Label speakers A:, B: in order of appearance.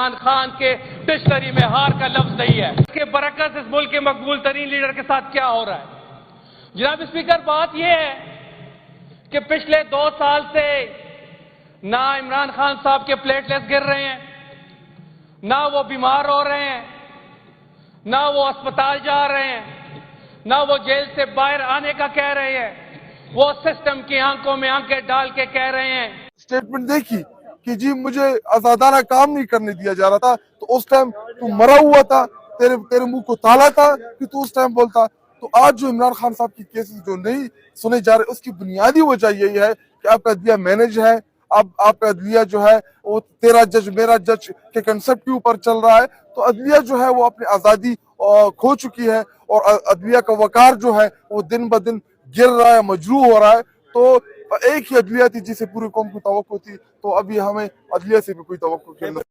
A: इमरान खान के डिक्शनरी में हार का लफ्ज नहीं है। इसके बरकत इस मुल्क के मकबूल तरीन लीडर के साथ क्या हो रहा है। जनाब स्पीकर, बात यह है कि पिछले 2 साल से ना इमरान खान साहब के प्लेटलेट्स गिर रहे हैं, ना वो बीमार हो रहे हैं, ना वो अस्पताल जा रहे हैं, ना वो जेल से बाहर आने का कह रहे हैं, वो सिस्टम की आंखों में आंखें डाल के कह रहे हैं।
B: स्टेटमेंट देखी कि जी मुझे आजादाना काम नहीं करने दिया जा रहा था, तो उस टाइम तू मरा हुआ था, तेरे मुंह को ताला था कि तू उस टाइम बोलता। तो आज जो इमरान खान साहब की केसेस जो नहीं सुने जा रहे, उसकी बुनियादी वजह यही है कि आपका अदलिया मैनेज है। अब आपका अदलिया जो है वो तेरा जज मेरा जज के कंसेप्ट के ऊपर चल रहा है। तो अदलिया जो है वो अपनी आजादी खो चुकी है और अदलिया का वकार जो है वो दिन ब दिन गिर रहा है, मजरूह हो रहा है। तो एक ही अदलिया थी जिसे पूरी कौम की तवक्को थी, तो अभी हमें अदलिया से भी कोई तवक्को नहीं।